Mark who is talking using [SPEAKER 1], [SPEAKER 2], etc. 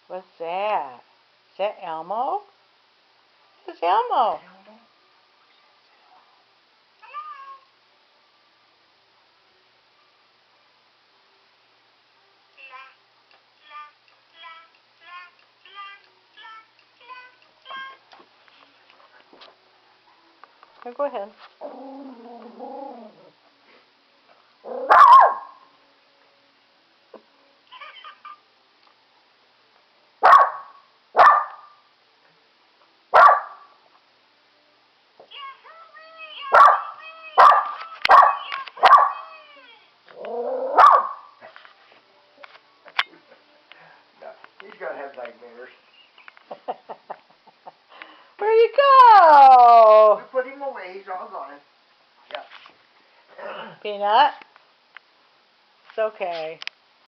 [SPEAKER 1] What's that? Is that Elmo? It's Elmo. Here, go ahead.
[SPEAKER 2] He's gonna have nightmares.
[SPEAKER 1] Where'd he go?
[SPEAKER 2] We put him away. He's all gone. Yeah.
[SPEAKER 1] Peanut? It's okay.